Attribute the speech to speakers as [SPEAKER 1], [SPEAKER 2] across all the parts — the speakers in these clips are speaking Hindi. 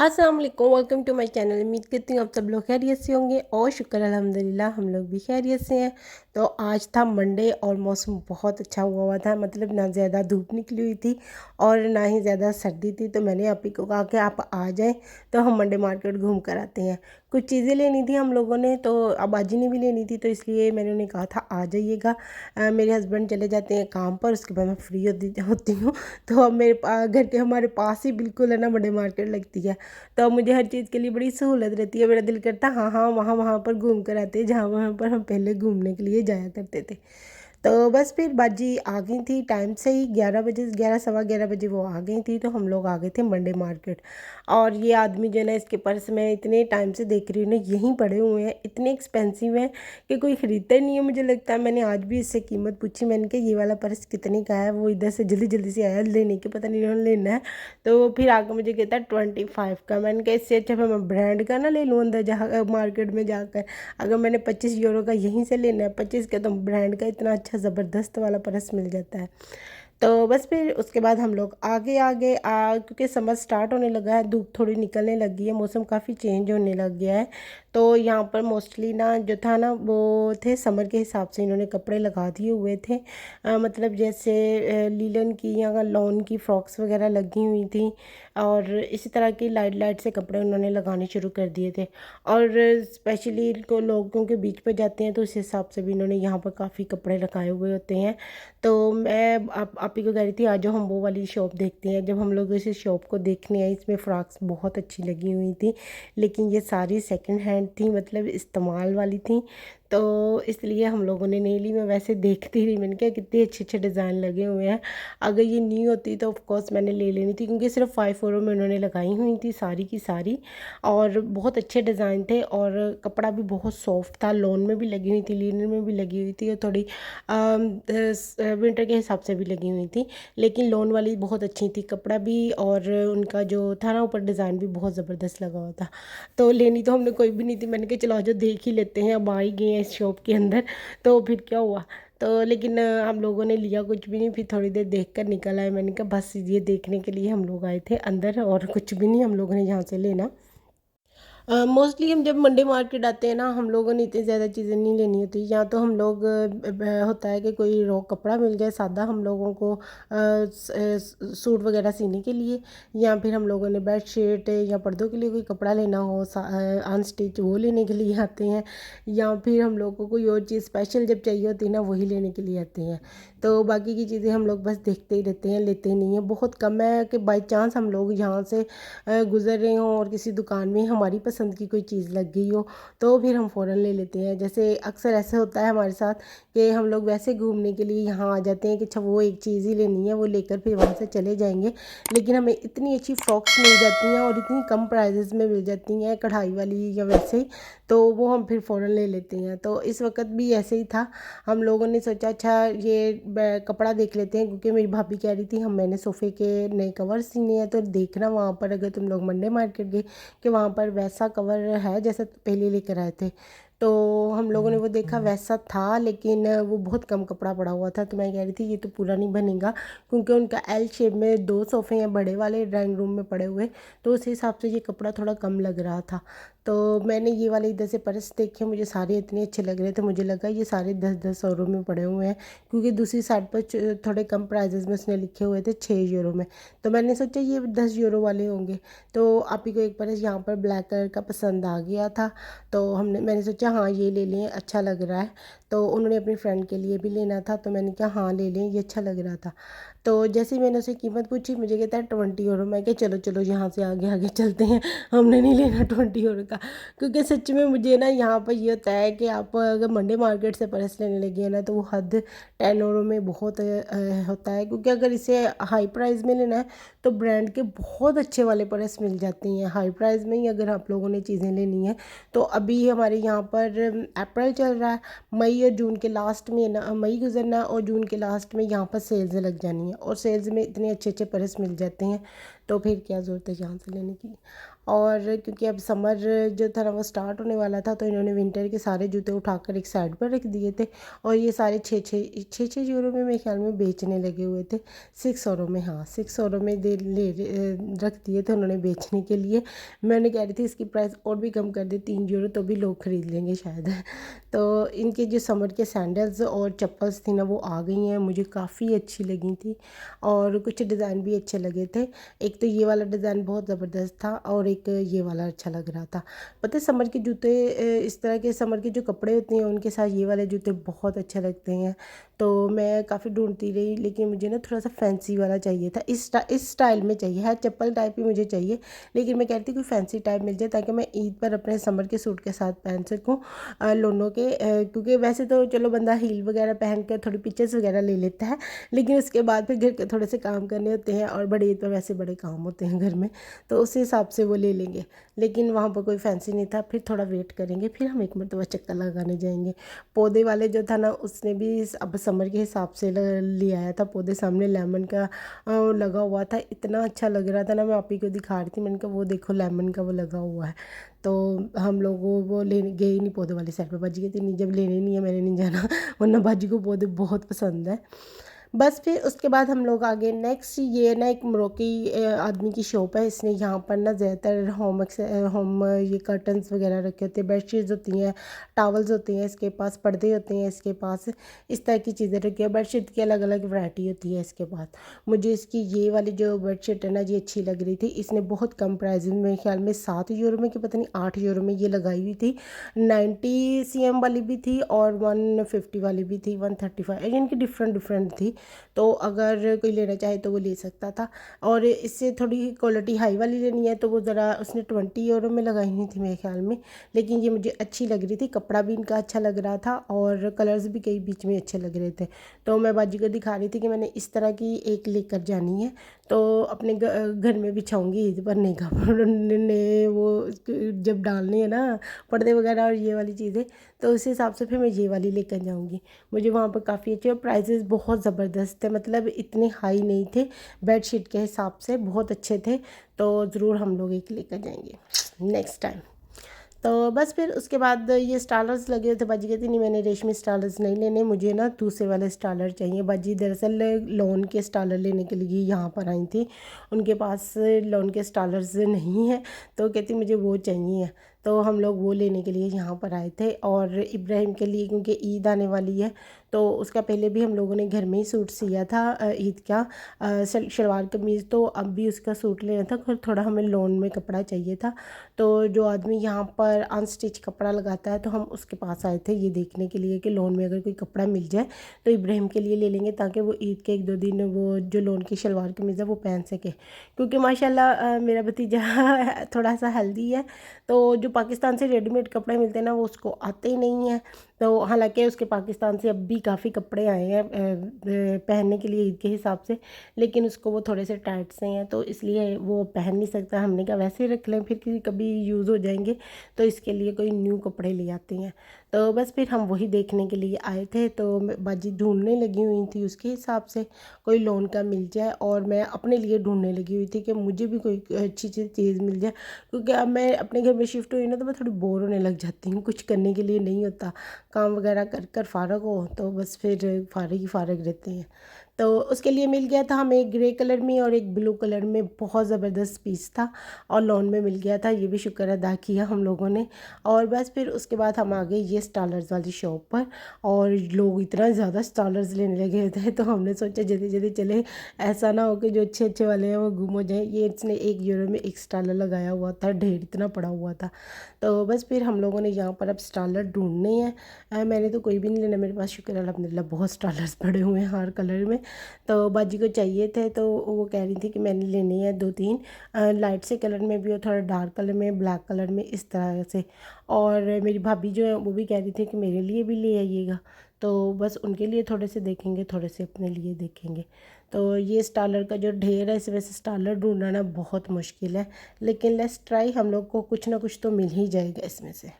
[SPEAKER 1] अस्सलाम वालेकुम, वेलकम टू माय चैनल। उम्मीद करती हूँ आप सब लोग खैरियत से होंगे और शुक्र अल्हम्दुलिल्लाह हम लोग भी खैरियत से हैं। तो आज था मंडे और मौसम बहुत अच्छा हुआ हुआ था, मतलब ना ज़्यादा धूप निकली हुई थी और ना ही ज़्यादा सर्दी थी। तो मैंने आप ही को कहा कि आप आ जाएं तो हम मंडे मार्केट घूम कर आते हैं। कुछ चीज़ें लेनी थी हम लोगों ने, तो अबाजी ने भी लेनी थी, तो इसलिए मैंने उन्हें कहा था आ जाइएगा। मेरे हस्बैंड चले जाते हैं काम पर, उसके बाद मैं फ्री होती हूँ। तो अब मेरे घर के हमारे पास ही बिल्कुल है ना मंडे मार्केट लगती है। तो अब मुझे हर चीज़ के लिए बड़ी सहूलत रहती है। मेरा दिल करता हाँ हाँ वहाँ वहाँ पर घूम कर आते, जहाँ वहाँ पर हम पहले घूमने के लिए जाया करते थे। तो बस फिर बाजी आ गई थी टाइम से ही, 11 बजे, 11 सवा 11 बजे वो आ गई थी। तो हम लोग आ गए थे मंडे मार्केट। और ये आदमी जो है ना, इसके पर्स मैं इतने टाइम से देख रही हूँ ना, यहीं पड़े हुए हैं, इतने एक्सपेंसिव हैं कि कोई ख़रीदता ही नहीं है मुझे लगता है। मैंने आज भी इससे कीमत पूछी, मैंने कहा ये वाला पर्स कितने का है। वो इधर से जल्दी जल्दी से आया लेने के, पता नहीं उन्होंने लेना है। तो फिर आके मुझे कहता है 25 का। मैंने कहा इससे अच्छा मैं ब्रांड का ना ले लूँ अंदर जहाँ मार्केट में जाकर। अगर मैंने 25 यूरो का यहीं से लेना है, 25 का, तो ब्रांड का इतना अच्छा ज़बरदस्त वाला पर्स मिल जाता है। तो बस फिर उसके बाद हम लोग आगे आगे क्योंकि समर स्टार्ट होने लगा है, धूप थोड़ी निकलने लगी है, मौसम काफ़ी चेंज होने लग गया है। तो यहाँ पर मोस्टली ना जो था ना, वो थे समर के हिसाब से इन्होंने कपड़े लगा दिए हुए थे। मतलब जैसे लीलन की या लॉन की फ्रॉक्स वगैरह लगी हुई थी, और इसी तरह की लाइट लाइट से कपड़े उन्होंने लगाने शुरू कर दिए थे। और स्पेशली इनको लोगों के बीच पर जाते हैं तो उस हिसाब से भी इन्होंने यहाँ पर काफ़ी कपड़े लगाए हुए होते हैं। तो मैं आप ही को कह रही थी आज हम वो वाली शॉप देखते हैं। जब हम लोग इस शॉप को देखने आए, इसमें फ़्रॉक्स बहुत अच्छी लगी हुई थी, लेकिन ये सारी सेकंड हैंड थी, मतलब इस्तेमाल वाली थी। तो इसलिए हम लोगों ने नहीं ली। मैं वैसे देखती रही, मैंने कहा कितने अच्छे अच्छे डिज़ाइन लगे हुए हैं। अगर ये न्यू होती तो ऑफ कोर्स मैंने ले लेनी थी, क्योंकि सिर्फ 5 यूरो में उन्होंने लगाई हुई थी सारी की सारी। और बहुत अच्छे डिज़ाइन थे और कपड़ा भी बहुत सॉफ्ट था, लॉन में भी लगी हुई थी, लिनन में भी लगी हुई थी, और थोड़ी विंटर के हिसाब से भी लगी हुई थी। लेकिन लॉन वाली बहुत अच्छी थी, कपड़ा भी और उनका जो था ना ऊपर डिज़ाइन भी बहुत ज़बरदस्त लगा हुआ था। तो लेनी तो हमने कोई भी नहीं थी, मैंने कहा चलो जो देख ही लेते हैं, अब आ ही गए हैं इस शॉप के अंदर, तो फिर क्या हुआ। तो लेकिन हम लोगों ने लिया कुछ भी नहीं, फिर थोड़ी देर देख कर निकल आए। मैंने कहा बस ये देखने के लिए हम लोग आए थे अंदर, और कुछ भी नहीं हम लोगों ने यहाँ से लेना। मोस्टली हम जब मंडे मार्केट आते हैं ना, हम लोगों ने इतनी ज़्यादा चीज़ें नहीं लेनी होती। या तो हम लोग होता है कि कोई रॉ कपड़ा मिल जाए सादा हम लोगों को सूट वगैरह सीने के लिए, या फिर हम लोगों ने बेड शीट या पर्दों के लिए कोई कपड़ा लेना हो अनस्टिच, वो लेने के लिए आते हैं। या फिर हम लोग को कोई और चीज़ स्पेशल जब चाहिए होती है ना, वही लेने के लिए आते हैं। तो बाकी की चीज़ें हम लोग बस देखते ही रहते हैं, लेते ही नहीं हैं। बहुत कम है कि बाई चांस हम लोग यहाँ से गुज़र रहे हों और किसी दुकान में हमारी पसंद की कोई चीज़ लग गई हो, तो फिर हम फ़ौरन ले लेते हैं। जैसे अक्सर ऐसे होता है हमारे साथ कि हम लोग वैसे घूमने के लिए यहाँ आ जाते हैं कि अच्छा वो एक चीज़ ही लेनी है, वो लेकर फिर वहाँ से चले जाएंगे। लेकिन हमें इतनी अच्छी फ्रॉक्स मिल जाती हैं और इतनी कम प्राइजेज़ में मिल जाती हैं, कढ़ाई वाली या वैसे ही, तो वो हम फिर फ़ौरन ले लेते हैं। तो इस वक्त भी ऐसे ही था, हम लोगों ने सोचा अच्छा ये कपड़ा देख लेते हैं, क्योंकि मेरी भाभी कह रही थी मैंने सोफ़े के नए कवर सीने हैं, तो देखना वहाँ पर अगर तुम लोग मंडे मार्केट गए कि वहाँ पर वैसा कवर है जैसा पहले लेकर आए थे। तो हम लोगों ने वो देखा, वैसा था, लेकिन वो बहुत कम कपड़ा पड़ा हुआ था। तो मैं कह रही थी ये तो पूरा नहीं बनेगा, क्योंकि उनका एल शेप में 2 सोफ़े हैं बड़े वाले ड्राइंग रूम में पड़े हुए, तो उस हिसाब से ये कपड़ा थोड़ा कम लग रहा था। तो मैंने ये वाले इधर से पर्स देखे, मुझे सारे इतने अच्छे लग रहे थे, मुझे लगा ये सारे 10-10 यूरो में पड़े हुए हैं, क्योंकि दूसरी साइड पर थोड़े कम प्राइजेज़ में उसने लिखे हुए थे 6 यूरो में। तो मैंने सोचा ये 10 यूरो वाले होंगे। तो आप ही को एक पर्स यहाँ पर ब्लैक कलर का पसंद आ गया था, तो मैंने सोचा हाँ ये ले लें, अच्छा लग रहा है। तो उन्होंने अपनी फ्रेंड के लिए भी लेना था, तो मैंने कहा हाँ ले लें, ये अच्छा लग रहा था। तो जैसे ही मैंने उसे कीमत पूछी, मुझे कहता है 20 यूरो। मैं कहा चलो चलो यहाँ से आगे आगे चलते हैं, हमने नहीं लेना 20 यूरो का। क्योंकि सच में मुझे ना यहाँ पर ये होता है कि आप अगर मंडे मार्केट से पर्स लेने लगे हैं ना, तो वो हद 10 यूरो में बहुत होता है। क्योंकि अगर इसे हाई प्राइस में लेना है तो ब्रांड के बहुत अच्छे वाले पर्स मिल जाते हैं हाई प्राइस में ही, अगर आप लोगों ने चीज़ें लेनी है। तो अभी हमारे यहाँ पर अप्रैल चल रहा है, मई और जून के लास्ट में ना, मई गुजरना और जून के लास्ट में यहाँ पर सेल्स लग जानी है, और सेल्स में इतने अच्छे अच्छे पर्स मिल जाते हैं, तो फिर क्या ज़रूरत है यहाँ से लेने की। और क्योंकि अब समर जो था ना वो स्टार्ट होने वाला था, तो इन्होंने विंटर के सारे जूते उठाकर एक साइड पर रख दिए थे और ये सारे छः यूरो में मेरे ख्याल में बेचने लगे हुए थे। 6 यूरो में, हाँ 6 यूरो में रख दिए थे उन्होंने बेचने के लिए। मैंने कह रही थी इसकी प्राइस और भी कम कर दे 3 यूरो, तो भी लोग ख़रीद लेंगे शायद। तो इनके जो समर के सैंडल्स और चप्पल्स थी ना वो आ गई हैं, मुझे काफ़ी अच्छी लगी थी और कुछ डिज़ाइन भी अच्छे लगे थे। एक तो ये वाला डिज़ाइन बहुत ज़बरदस्त था और एक ये वाला अच्छा लग रहा था। पता है समर के जूते, इस तरह के समर के जो कपड़े होते हैं उनके साथ ये वाले जूते बहुत अच्छे लगते हैं। तो मैं काफ़ी ढूंढती रही, लेकिन मुझे ना थोड़ा सा फैंसी वाला चाहिए था, इस स्टाइल में चाहिए है, चप्पल टाइप ही मुझे चाहिए। लेकिन मैं कहती कोई फैंसी टाइप मिल जाए ताकि मैं ईद पर अपने समर के सूट के साथ पहन सकूँ लोनों के, क्योंकि वैसे तो चलो बंदा हील वगैरह पहन कर थोड़ी पिक्चर्स वगैरह ले लेता है, लेकिन उसके बाद फिर घर के थोड़े से काम करने होते हैं और बड़े ईद पर वैसे बड़े काम होते हैं घर में, तो उस हिसाब से वो ले लेंगे। लेकिन वहाँ पर कोई फैंसी नहीं था, फिर थोड़ा वेट करेंगे, फिर हम एक मरतबा चक्कर लगाने जाएंगे। पौधे वाले जो था ना उसने भी अब समर के हिसाब से ले आया था पौधे, सामने लेमन का लगा हुआ था, इतना अच्छा लग रहा था ना, मैं आप ही को दिखा रही थी, मैंने कहा वो देखो लेमन का वो लगा हुआ है। तो हम लोग वो लेने गए ही नहीं पौधे वाली साइड पर, बाजी कहती नहीं जब लेने नहीं है मैंने नहीं जाना, वरना बाजी को पौधे बहुत पसंद है। बस फिर उसके बाद हम लोग आगे नेक्स्ट, ये ना एक मोरोक्की आदमी की शॉप है, इसने यहाँ पर ना ज़्यादातर होम ये कर्टन्स वगैरह रखे होते हैं, बेडशीट्स होती हैं, टॉवल्स होते हैं, इसके पास पर्दे होते हैं, इसके पास इस तरह की चीज़ें रखी है। बेडशीट की अलग अलग वैरायटी होती है इसके पास। मुझे इसकी ये वाली जो बेडशीट है ना ये अच्छी लग रही थी, इसने बहुत कम प्राइस में, मेरे ख्याल में 7 यूरो में कि पता नहीं 8 यूरो में ये लगाई हुई थी। 90 cm वाली भी थी और 150 वाली भी थी, 135, यानी कि डिफरेंट डिफरेंट थी। तो अगर कोई लेना चाहे तो वो ले सकता था। और इससे थोड़ी क्वालिटी हाई वाली लेनी है तो वो ज़रा उसने 20 यूरो में लगाई हुई थी मेरे ख्याल में, लेकिन ये मुझे अच्छी लग रही थी, कपड़ा भी इनका अच्छा लग रहा था और कलर्स भी कई बीच में अच्छे लग रहे थे। तो मैं बाजी को दिखा रही थी कि मैंने इस तरह की एक लेकर जानी है, तो अपने घर में बिछाऊंगी ईद पर, नहीं कपड़े ने वो जब डालने हैं ना पर्दे वगैरह और ये वाली चीज़ें, तो उस हिसाब से फिर मैं ये वाली लेकर जाऊंगी। मुझे वहाँ पर काफ़ी अच्छे और प्राइजेज़ बहुत ज़बरदस्त थे, मतलब इतने हाई नहीं थे, बेडशीट के हिसाब से बहुत अच्छे थे। तो ज़रूर हम लोग एक लेकर जाएंगे नेक्स्ट टाइम। तो बस फिर उसके बाद ये स्टालर्स लगे हुए थे, बाजी कहती नहीं मैंने रेशमी स्टालर्स नहीं लेने, मुझे ना दूसरे वाले स्टालर चाहिए। बाजी दरअसल लॉन के स्टालर लेने के लिए यहाँ पर आई थी, उनके पास लॉन के स्टालर्स नहीं है, तो कहती मुझे वो चाहिए। तो हम लोग वो लेने के लिए यहाँ पर आए थे और इब्राहिम के लिए क्योंकि ईद आने वाली है, तो उसका पहले भी हम लोगों ने घर में ही सूट सिया था ईद का, शलवार कमीज़, तो अब भी उसका सूट लेना था, फिर थोड़ा हमें लोन में कपड़ा चाहिए था। तो जो आदमी यहाँ पर अनस्टिच कपड़ा लगाता है तो हम उसके पास आए थे ये देखने के लिए कि लोन में अगर कोई कपड़ा मिल जाए तो इब्राहिम के लिए ले लेंगे, ताकि वो ईद के 1-2 दिन वो जो लोन की शलवार कमीज़ है वो पहन सके, क्योंकि माशाल्लाह मेरा भतीजा थोड़ा सा हेल्दी है, तो जो पाकिस्तान से रेडीमेड कपड़े मिलते हैं ना वो उसको आते ही नहीं हैं। तो हालांकि उसके पाकिस्तान से अब भी काफ़ी कपड़े आए हैं पहनने के लिए ईद के हिसाब से, लेकिन उसको वो थोड़े से टाइट से हैं तो इसलिए वो पहन नहीं सकता। हमने कहा वैसे ही रख लें, फिर किसी कभी यूज़ हो जाएंगे, तो इसके लिए कोई न्यू कपड़े ले आते हैं। तो बस फिर हम वही देखने के लिए आए थे, तो बाजी ढूंढने लगी हुई थी उसके हिसाब से कोई लोन का मिल जाए, और मैं अपने लिए ढूंढने लगी हुई थी कि मुझे भी कोई अच्छी चीज़ मिल जाए, क्योंकि अब मैं अपने घर में शिफ्ट हुई ना तो मैं थोड़ी बोर होने लग जाती हूँ, कुछ करने के लिए नहीं होता, काम वगैरह कर कर फ़ारग हो तो बस फिर फ़ारग ही फ़ारग रहते हैं। तो उसके लिए मिल गया था हमें एक ग्रे कलर में और एक ब्लू कलर में, बहुत ज़बरदस्त पीस था और लॉन में मिल गया था, ये भी शुक्र अदा किया हम लोगों ने। और बस फिर उसके बाद हम आ गए ये स्टालर्स वाली शॉप पर, और लोग इतना ज़्यादा स्टालर्स लेने लगे थे तो हमने सोचा जल्दी जल्दी चले, ऐसा ना हो कि जो अच्छे अच्छे वाले हैं वो गुम हो जाए। ये इसने 1 यूरो में एक स्टालर लगाया हुआ था, ढेर इतना पड़ा हुआ था। तो बस फिर हम लोगों ने यहाँ पर अब स्टालर ढूंढने हैं, मैंने तो कोई भी नहीं लेना, मेरे पास शुक्र अल्हम्दुलिल्लाह बहुत स्टालर्स पड़े हुए हैं हर कलर में। तो बाजी को चाहिए थे तो वो कह रही थी कि मैंने लेने हैं 2-3 लाइट से कलर में भी और थोड़ा डार्क कलर में, ब्लैक कलर में, इस तरह से। और मेरी भाभी जो है वो भी कह रही थी कि मेरे लिए भी ले आइएगा, तो बस उनके लिए थोड़े से देखेंगे, थोड़े से अपने लिए देखेंगे। तो ये स्टालर का जो ढेर है, इस वजह से स्टालर ढूंढना ना बहुत मुश्किल है, लेकिन लेट्स ट्राई, हम लोग को कुछ ना कुछ तो मिल ही जाएगा इसमें से।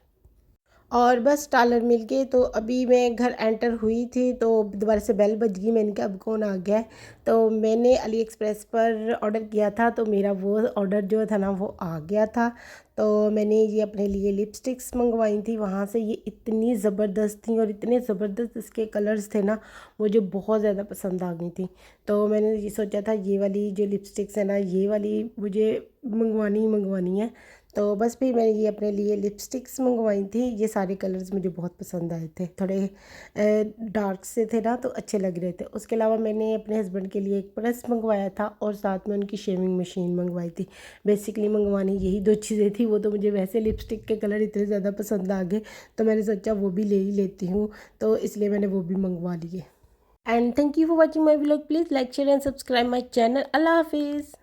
[SPEAKER 1] और बस टालर मिल गए। तो अभी मैं घर एंटर हुई थी तो दोबारा से बेल बज गई। मैंने कहा अब कौन आ गया है। तो मैंने अली एक्सप्रेस पर ऑर्डर किया था तो मेरा वो ऑर्डर जो था ना वो आ गया था। तो मैंने ये अपने लिए लिपस्टिक्स मंगवाई थी वहाँ से। ये इतनी ज़बरदस्त थी और इतने ज़बरदस्त इसके कलर्स थे ना, मुझे बहुत ज़्यादा पसंद आ गई थी। तो मैंने ये सोचा था ये वाली जो लिपस्टिक्स है ना ये वाली मुझे मंगवानी ही मंगवानी है। तो बस फिर मैंने ये अपने लिए लिपस्टिक्स मंगवाई थी। ये सारे कलर्स मुझे बहुत पसंद आए थे, थोड़े डार्क से थे ना तो अच्छे लग रहे थे। उसके अलावा मैंने अपने हस्बैंड के लिए एक पर्स मंगवाया था और साथ में उनकी शेविंग मशीन मंगवाई थी। बेसिकली मंगवानी यही दो चीज़ें थी। वो तो मुझे वैसे लिपस्टिक के कलर इतने ज़्यादा पसंद आ गए तो मैंने सोचा वो भी ले ही लेती हूँ, तो इसलिए मैंने वो भी मंगवा लिए। And thank you for watching my vlog. Please like share and subscribe my channel. अल्लाह हाफिज़।